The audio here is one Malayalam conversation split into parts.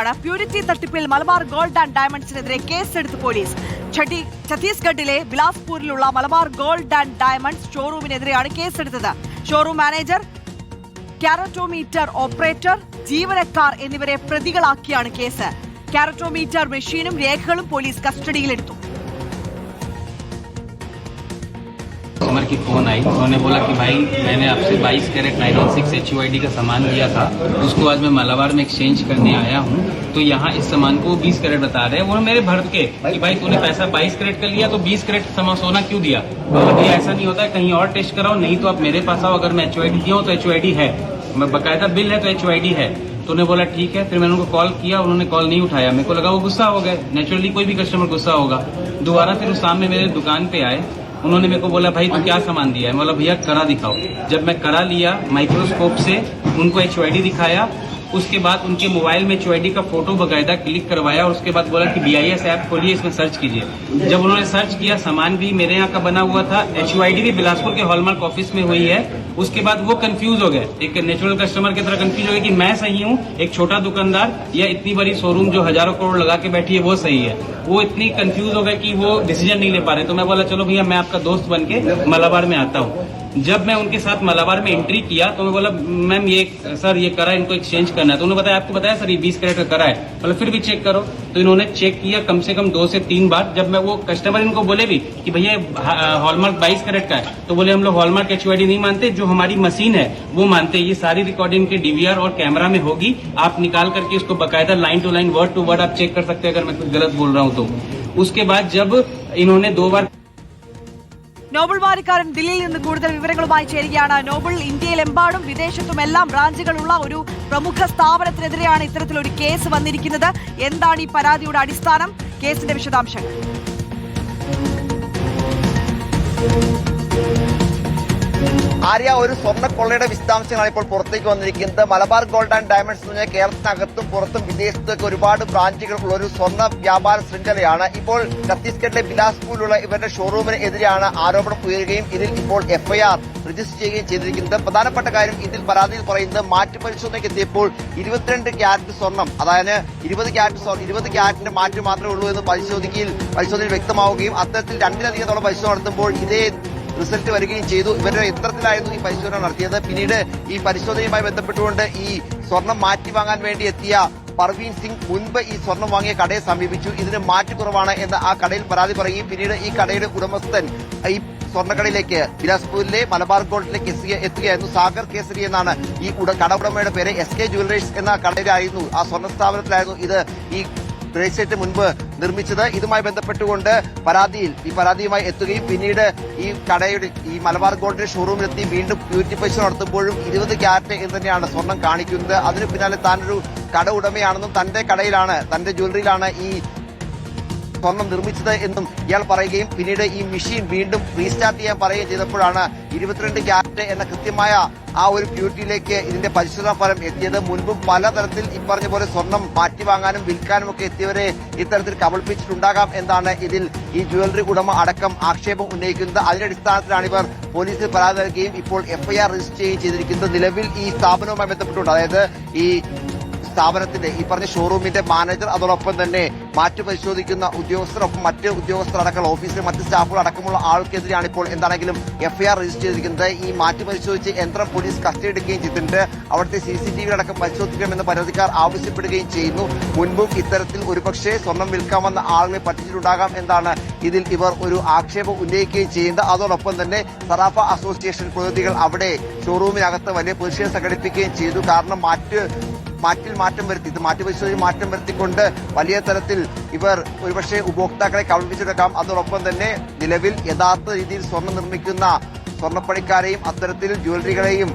പ്യൂരിറ്റി തട്ടിപ്പിൽ മലബാർ ഗോൾഡ് ആൻഡ് ഡയമണ്ട്സിനെതിരെ കേസെടുത്ത് പോലീസ്. ഛത്തീസ്ഗഡിലെ ബിലാസ്പൂരിലുള്ള മലബാർ ഗോൾഡ് ആൻഡ് ഡയമണ്ട്സ് ഷോറൂമിനെതിരെയാണ് കേസെടുത്തത്. ഷോറൂം മാനേജർ, കാരറ്റോമീറ്റർ ഓപ്പറേറ്റർ, ജീവനക്കാർ എന്നിവരെ പ്രതികളാക്കിയാണ് കേസ്. കാരറ്റോമീറ്റർ മെഷീനും രേഖകളും പോലീസ് കസ്റ്റഡിയിലെടുത്തു. कस्टमर की फोन आई, उन्होंने बोला कि भाई मैंने आपसे 22 कैरेट 916 HUID का सामान लिया था, उसको आज मैं मलाबार में एक्सचेंज करने आया हूँ, तो यहाँ इस सामान को 20 कैरेट बता रहे हैं। वो मेरे भर के कि भाई तूने पैसा 22 कैरेट का लिया तो 20 कैरेट सोना क्यों दिया? अभी ऐसा नहीं होता है, कहीं और टेस्ट कराओ, नहीं तो आप मेरे पास आओ, अगर मैं HUID दिया हूँ तो HUID है, मैं बकायदा बिल है तो HUID है। तो उन्होंने बोला ठीक है। फिर मैंने उनको कॉल किया, उन्होंने कॉल नहीं उठाया। मेरे को लगा वो गुस्सा हो गए, नेचुरली कोई भी कस्टमर गुस्सा होगा। दोबारा फिर उस सामने मेरे दुकान पे आए, उन्होंने मेरे को बोला भाई तू क्या सामान दिया है? मैं बोला भैया करा दिखाओ। जब मैं करा लिया माइक्रोस्कोप से उनको HUID दिखाया, उसके बाद उनके मोबाइल में HUID का फोटो बकायदा क्लिक करवाया और उसके बाद बोला कि BIS ऐप खोलिए, इसमें सर्च कीजिए। जब उन्होंने सर्च किया, सामान भी मेरे यहाँ का बना हुआ था, HUID भी बिलासपुर के हॉलमार्क ऑफिस में हुई है। उसके बाद वो कंफ्यूज हो गए, एक नेचुरल कस्टमर की तरह कंफ्यूज हो गए कि मैं सही हूँ, एक छोटा दुकानदार, या इतनी बड़ी शोरूम जो हजारों करोड़ लगा के बैठी है वो सही है। वो इतनी कंफ्यूज हो गए कि वो डिसीजन नहीं ले पा रहे। तो मैं बोला चलो भैया मैं आपका दोस्त बन के मलाबार में आता हूँ। जब मैं उनके साथ मलाबार में एंट्री किया तो मैं बोला मैम ये सर ये करा, इनको एक्सचेंज करना है। तो उन्होंने बताया आपको बताया सर ये 20 कैरेट का करा है। बोला फिर भी चेक करो। तो इन्होंने चेक किया कम से कम 2 से 3 बार। जब मैं वो कस्टमर इनको बोले भी कि भैया हॉलमार्क 22 कैरेट का है, तो बोले हम लोग हॉलमार्क HUID नहीं मानते, जो हमारी मशीन है वो मानते। ये सारी रिकॉर्डिंग के DVR और कैमरा में होगी, आप निकाल करके इसको बकायदा line to line word to word आप चेक कर सकते हैं अगर मैं कुछ गलत बोल रहा हूँ तो। उसके बाद जब इन्होंने 2 बार നോബിൾ വാരിക്കാരൻ ദില്ലിയിൽ നിന്ന് കൂടുതൽ വിവരങ്ങളുമായി ചേരുകയാണ്. നോബിൾ, ഇന്ത്യയിലെമ്പാടും വിദേശത്തുമെല്ലാം ബ്രാഞ്ചുകളുള്ള ഒരു പ്രമുഖ സ്ഥാപനത്തിനെതിരെയാണ് ഇത്തരത്തിലൊരു കേസ് വന്നിരിക്കുന്നത്. എന്താണ് ഈ പരാതിയുടെ അടിസ്ഥാനം? കേസിന്റെ വിശദാംശങ്ങൾ. ആര്യ, ഒരു സ്വർണ്ണക്കൊള്ളയുടെ വിശദാംശങ്ങളാണ് ഇപ്പോൾ പുറത്തേക്ക് വന്നിരിക്കുന്നത്. മലബാർ ഗോൾഡ് ആൻഡ് ഡയമണ്ട്സ് എന്ന് പറഞ്ഞാൽ കേരളത്തിനകത്തും പുറത്തും വിദേശത്തൊക്കെ ഒരുപാട് ബ്രാഞ്ചുകളുള്ള ഒരു സ്വർണ്ണ വ്യാപാര ശൃംഖലയാണ്. ഇപ്പോൾ ഛത്തീസ്ഗഡിലെ ബിലാസ്പൂരിലുള്ള ഇവരുടെ ഷോറൂമിന് എതിരെയാണ് ആരോപണം ഉയരുകയും ഇതിൽ ഇപ്പോൾ FIR രജിസ്റ്റർ ചെയ്യുകയും ചെയ്തിരിക്കുന്നത്. പ്രധാനപ്പെട്ട കാര്യം ഇതിൽ പരാതിയിൽ പറയുന്നത് മാറ്റുപരിശോധനയ്ക്ക് എത്തിയപ്പോൾ 22 ക്യാരറ്റ് സ്വർണം, അതായത് 20 ക്യാരറ്റിന്റെ മാറ്റം മാത്രമേ ഉള്ളൂ എന്ന് പരിശോധനയിൽ വ്യക്തമാവുകയും അത്തരത്തിൽ 2-ലധികം പരിശോധന നടത്തുമ്പോൾ ഇതേ റിസൾട്ട് വരികയും ചെയ്തു. ഇവരുടെ യന്ത്രത്തിലായിരുന്നു ഈ പരിശോധന നടത്തിയത്. പിന്നീട് ഈ പരിശോധനയുമായി ബന്ധപ്പെട്ടുകൊണ്ട് ഈ സ്വർണം മാറ്റി വാങ്ങാൻ വേണ്ടി എത്തിയ പർവീൻ സിംഗ് മുൻപ് ഈ സ്വർണം വാങ്ങിയ കടയെ സമീപിച്ചു. ഇതിന് മാറ്റ് കുറവാണ് എന്ന് ആ കടയിൽ പരാതി പറയുകയും പിന്നീട് ഈ കടയുടെ ഉടമസ്ഥൻ ഈ സ്വർണ്ണക്കടയിലേക്ക് ബിലാസ്പൂരിലെ മലബാർ ഗോൾഡിലേക്ക് എത്തുകയായിരുന്നു. സാഗർ കേസരി എന്നാണ് ഈ കട ഉടമയുടെ പേര്. SK ജുവലറീസ് എന്ന കടയിലായിരുന്നു, ആ സ്വർണ്ണ സ്ഥാപനത്തിലായിരുന്നു ഇത് ഈ ബ്രേസ്ലെറ്റ് മുൻപ് നിർമ്മിച്ചത്. ഇതുമായി ബന്ധപ്പെട്ടുകൊണ്ട് പരാതിയുമായി എത്തുകയും പിന്നീട് ഈ മലബാർ ഗോൾഡിന്റെ ഷോറൂമിലെത്തി വീണ്ടും പ്യൂരിറ്റി പരിശോധന നടത്തുമ്പോഴും 20 ക്യാരറ്റ് എന്ന് തന്നെയാണ് സ്വർണം കാണിക്കുന്നത്. അതിന് പിന്നാലെ താനൊരു കട ഉടമയാണെന്നും തന്റെ ജ്വല്ലറിയിലാണ് ഈ സ്വർണം നിർമ്മിച്ചത് എന്നും ഇയാൾ പറയുകയും പിന്നീട് ഈ മെഷീൻ വീണ്ടും റീസ്റ്റാർട്ട് ചെയ്യാൻ പറയുകയും ചെയ്തപ്പോഴാണ് 22 ക്യാരറ്റ് എന്ന കൃത്യമായ ആ ഒരു പ്യൂരിറ്റിയിലേക്ക് ഇതിന്റെ പരിശോധനാ ഫലം എത്തിയത്. മുൻപും പലതരത്തിൽ ഈ പറഞ്ഞ പോലെ സ്വർണം മാറ്റിവാങ്ങാനും വിൽക്കാനും ഒക്കെ എത്തിയവരെ ഇത്തരത്തിൽ കബളിപ്പിച്ചിട്ടുണ്ടാകാം എന്നാണ് ഇതിൽ ഈ ജ്വല്ലറി ഉടമ അടക്കം ആക്ഷേപം ഉന്നയിക്കുന്നത്. അതിന്റെ അടിസ്ഥാനത്തിലാണ് ഇവർ പോലീസിൽ പരാതി നൽകുകയും ഇപ്പോൾ FIR രജിസ്റ്റർ ചെയ്യുകയും ചെയ്തിരിക്കുന്നത്. നിലവിൽ ഈ സ്ഥാപനവുമായി ബന്ധപ്പെട്ടുകൊണ്ട്, അതായത് ഈ സ്ഥാപനത്തിന്റെ ഈ പറഞ്ഞ ഷോറൂമിന്റെ മാനേജർ, അതോടൊപ്പം തന്നെ മാറ്റു പരിശോധിക്കുന്ന ഉദ്യോഗസ്ഥരൊപ്പം മറ്റ് ഉദ്യോഗസ്ഥർ അടക്കമുള്ള ഓഫീസിലെ മറ്റ് സ്റ്റാഫുകൾ അടക്കമുള്ള ആൾക്കെതിരെയാണ് ഇപ്പോൾ എന്താണെങ്കിലും FIR രജിസ്റ്റർ ചെയ്തിരിക്കുന്നത്. ഈ മാറ്റി പരിശോധിച്ച് യന്ത്രം പോലീസ് കസ്റ്റഡി എടുക്കുകയും ചെയ്തിട്ടുണ്ട്. അവിടുത്തെ CCTV അടക്കം പരിശോധിക്കണമെന്ന് പരാതിക്കാർ ആവശ്യപ്പെടുകയും ചെയ്യുന്നു. മുൻപും ഇത്തരത്തിൽ ഒരുപക്ഷെ സ്വർണം വിൽക്കാൻ വന്ന ആളുകളെ പറ്റിച്ചിട്ടുണ്ടാകാം എന്നാണ് ഇതിൽ ഇവർ ഒരു ആക്ഷേപം ഉന്നയിക്കുകയും ചെയ്യുന്നത്. അതോടൊപ്പം തന്നെ സറാഫ അസോസിയേഷൻ പ്രതിനിധികൾ അവിടെ ഷോറൂമിനകത്ത് വലിയ പ്രതിഷേധം സംഘടിപ്പിക്കുകയും ചെയ്തു. കാരണം മാറ്റം വരുത്തിക്കൊണ്ട് വലിയ തരത്തിൽ ഇവർ ഒരുപക്ഷെ ഉപഭോക്താക്കളെ കബളിപ്പിച്ചെടുക്കാം. അതോടൊപ്പം തന്നെ നിലവിൽ യഥാർത്ഥ രീതിയിൽ സ്വർണം നിർമ്മിക്കുന്ന സ്വർണ്ണപ്പണിക്കാരെയും അത്തരത്തിൽ ജ്വല്ലറികളെയും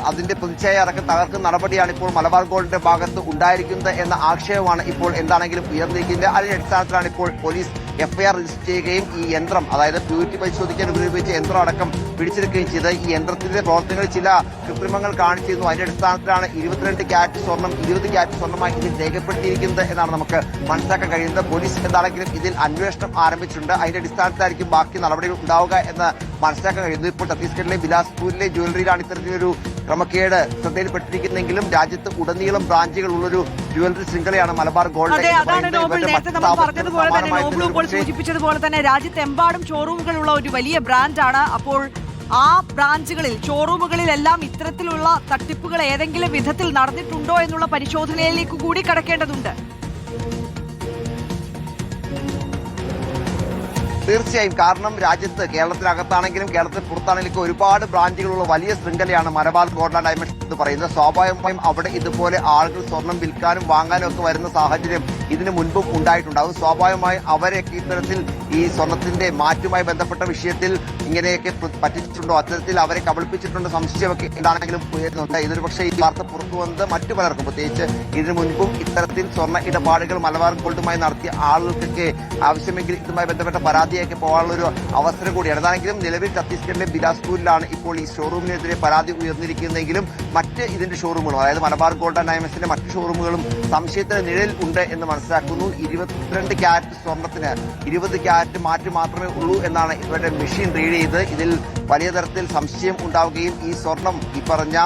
അതിന്റെ പ്രതിച്ഛായ അടക്കം തകർക്കുന്ന നടപടിയാണ് ഇപ്പോൾ മലബാർ ഗോൾഡിന്റെ ഭാഗത്ത് ഉണ്ടായിരിക്കുന്നത് എന്ന ആക്ഷേപമാണ് ഇപ്പോൾ എന്താണെങ്കിലും ഉയർന്നിരിക്കുന്നത്. അതിന്റെ അടിസ്ഥാനത്തിലാണ് ഇപ്പോൾ പോലീസ് FIR രജിസ്റ്റർ ചെയ്യുകയും ഈ യന്ത്രം, അതായത് പ്യൂരിറ്റി പരിശോധിക്കാൻ ഉപയോഗിച്ച യന്ത്രം അടക്കം പിടിച്ചെടുക്കുകയും ചെയ്ത് ഈ യന്ത്രത്തിന്റെ പ്രവർത്തനങ്ങളിൽ ചില കൃത്രിമങ്ങൾ കാണിച്ചിരുന്നു. അതിന്റെ അടിസ്ഥാനത്തിലാണ് 22 ക്യാരറ്റ് സ്വർണം 20 ക്യാരറ്റ് സ്വർണ്ണമായി ഇതിൽ രേഖപ്പെടുത്തിയിരിക്കുന്നത് എന്നാണ് നമുക്ക് മനസ്സിലാക്കാൻ കഴിയുന്നത്. പോലീസ് എന്താണെങ്കിലും ഇതിൽ അന്വേഷണം ആരംഭിച്ചിട്ടുണ്ട്. അതിന്റെ അടിസ്ഥാനത്തിലായിരിക്കും ബാക്കി നടപടികൾ ഉണ്ടാവുക എന്ന് മനസ്സിലാക്കാൻ കഴിയുന്നു. ഇപ്പോൾ ഛത്തീസ്ഗഡിലെ ബിലാസ്പൂരിലെ ജ്വല്ലറിയിലാണ് ഇത്തരത്തിലൊരു ക്രമക്കേട് ശ്രദ്ധയിൽപ്പെട്ടിരിക്കുന്നെങ്കിലും രാജ്യത്ത് ഉടനീളം ബ്രാഞ്ചുകൾ ഉള്ളൊരു ജ്വല്ലറി ശൃംഖലയാണ് മലബാർ ഗോൾഡ് അതെ, എന്ന് അതാണ് പറയുന്നത്. നോബൽ. ഇവരുടെ നേരത്തെ നമ്മൾ പറഞ്ഞതുപോലെ തന്നെ നോബിൾ ഇപ്പോൾ സൂചിപ്പിച്ചതുപോലെ തന്നെ രാജ്യത്തെമ്പാടും ഷോറൂമുകളുള്ള ഒരു വലിയ ബ്രാൻഡാണ്. അപ്പോൾ ആ ബ്രാഞ്ചുകളിൽ ഷോറൂമുകളിലെല്ലാം ഇത്തരത്തിലുള്ള തട്ടിപ്പുകൾ ഏതെങ്കിലും വിധത്തിൽ നടന്നിട്ടുണ്ടോ എന്നുള്ള പരിശോധനയിലേക്ക് കൂടി കടക്കേണ്ടതുണ്ട്. തീർച്ചയായും, കാരണം രാജ്യത്ത് കേരളത്തിനകത്താണെങ്കിലും കേരളത്തിന് പുറത്താണെങ്കിലും ഒരുപാട് ബ്രാഞ്ചുകളുള്ള വലിയ ശൃംഖലയാണ് മലബാർ ഗോൾഡ് ആൻഡ് ഡയമണ്ട്സ് എന്ന് പറയുന്നത്. സ്വാഭാവികമായും അവിടെ ഇതുപോലെ ആളുകൾ സ്വർണം വിൽക്കാനും വാങ്ങാനും ഒക്കെ വരുന്ന സാഹചര്യം ഇതിനു മുൻപും ഉണ്ടായിട്ടുണ്ടാകും. സ്വാഭാവികമായും അവരെയൊക്കെ ഇത്തരത്തിൽ ഈ സ്വർണത്തിന്റെ മാറ്റുമായി ബന്ധപ്പെട്ട വിഷയത്തിൽ ഇങ്ങനെയൊക്കെ പറ്റിച്ചിട്ടുണ്ടോ, അത്തരത്തിൽ അവരെ കബളിപ്പിച്ചിട്ടുണ്ടോ സംശയമൊക്കെ എന്താണെങ്കിലും ഉയരുന്നുണ്ട്. ഇതൊരു പക്ഷേ ഈ വാർത്ത പുറത്തു വന്നത് മറ്റു പലർക്കും, പ്രത്യേകിച്ച് ഇതിനു മുൻപും ഇത്തരത്തിൽ സ്വർണ്ണ ഇടപാടുകൾ മലബാർ ഗോൾഡുമായി നടത്തിയ ആളുകൾക്കൊക്കെ ആവശ്യമെങ്കിൽ ഇതുമായി ബന്ധപ്പെട്ട പരാതിയൊക്കെ പോകാനുള്ള ഒരു അവസരം കൂടിയാണ്. അതാണെങ്കിലും നിലവിൽ ഛത്തീസ്ഗഡിലെ ബിലാസ്പൂരിലാണ് ഇപ്പോൾ ഈ ഷോറൂമിനെതിരെ പരാതി ഉയർന്നിരിക്കുന്നതെങ്കിലും മറ്റ് ഇതിന്റെ ഷോറൂമുകളും, അതായത് മലബാർ ഗോൾഡ് ആൻഡ് ഡയമണ്ട്സിന്റെ മറ്റ് ഷോറൂമുകളും സംശയത്തിന് നിഴൽ ഉണ്ട് എന്ന് മനസ്സിലാക്കുന്നു. 22 ക്യാരറ്റ് സ്വർണത്തിന് 20 ക്യാരറ്റ് മാറ്റി മാത്രമേ ഉള്ളൂ എന്നാണ് ഇവരുടെ മെഷീൻ റീഡ് ചെയ്ത്. ഇതിൽ വലിയ തരത്തിൽ സംശയം ഉണ്ടാവുകയും ഈ സ്വർണം ഈ പറഞ്ഞ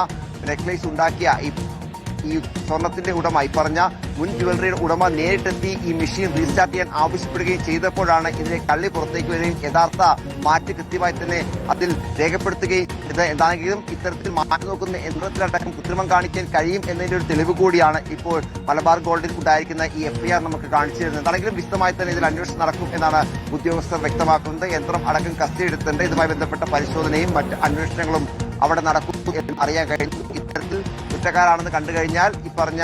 നെക്ലേസ് ഉണ്ടാക്കിയ ഈ സ്വർണത്തിന്റെ ഉടമ, ഈ പറഞ്ഞ മുൻ ജ്വല്ലറിയുടെ ഉടമ നേരിട്ടെത്തി ഈ മെഷീൻ റീസ്റ്റാർട്ട് ചെയ്യാൻ ആവശ്യപ്പെടുകയും ചെയ്തപ്പോഴാണ് ഇതിനെ കള്ളി പുറത്തേക്ക് വരികയും യഥാർത്ഥ മാറ്റ് കൃത്യമായി തന്നെ അതിൽ രേഖപ്പെടുത്തുകയും ഇത് എന്താണെങ്കിലും ഇത്തരത്തിൽ മാറ്റി നോക്കുന്ന യന്ത്രത്തിലടക്കം കൃത്രിമം കാണിക്കാൻ കഴിയും എന്നതിന്റെ ഒരു തെളിവ് കൂടിയാണ് ഇപ്പോൾ മലബാർ ഗോൾഡിൽ ഉണ്ടായിരിക്കുന്ന ഈ FIR നമുക്ക് കാണിച്ചു തരുന്നത്. എന്താണെങ്കിലും വിശദമായി തന്നെ ഇതിൽ അന്വേഷണം നടക്കും എന്നാണ് ഉദ്യോഗസ്ഥർ വ്യക്തമാക്കുന്നത്. യന്ത്രം അടക്കം കസ്റ്റഡി എടുത്തിട്ടുണ്ട്. ഇതുമായി ബന്ധപ്പെട്ട പരിശോധനയും മറ്റ് അന്വേഷണങ്ങളും അവിടെ നടക്കും എന്ന് അറിയാൻ കഴിഞ്ഞു. ഇത്തരത്തിൽ കുറ്റക്കാരാണെന്ന് കണ്ടു കഴിഞ്ഞാൽ ഈ പറഞ്ഞ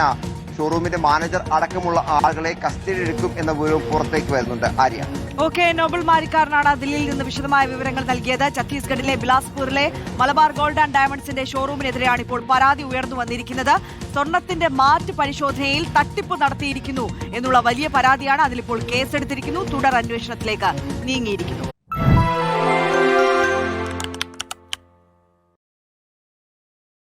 ഷോറൂമിന്റെ മാനേജർ അടക്കമുള്ള ആളുകളെ കസ്റ്റഡി എടുക്കും എന്ന വിവരവും പുറത്തേക്ക് വരുന്നുണ്ട്. ആര്യ. ഓക്കെ, നോബൽ മാരിക്കാരനാണ് ദില്ലിയിൽ നിന്ന് വിശദമായ വിവരങ്ങൾ നൽകിയത്. ഛത്തീസ്ഗഡിലെ ബിലാസ്പൂരിലെ മലബാർ ഗോൾഡ് ആൻഡ് ഡയമണ്ട്സിന്റെ ഷോറൂമിനെതിരെയാണ് ഇപ്പോൾ പരാതി ഉയർന്നു വന്നിരിക്കുന്നത്. സ്വർണത്തിന്റെ മാറ്റ് പരിശോധനയിൽ തട്ടിപ്പ് നടത്തിയിരിക്കുന്നു എന്നുള്ള വലിയ പരാതിയാണ്. അതിലിപ്പോൾ കേസെടുത്തിരിക്കുന്നു. തുടർ അന്വേഷണത്തിലേക്ക് നീങ്ങിയിരിക്കുന്നു.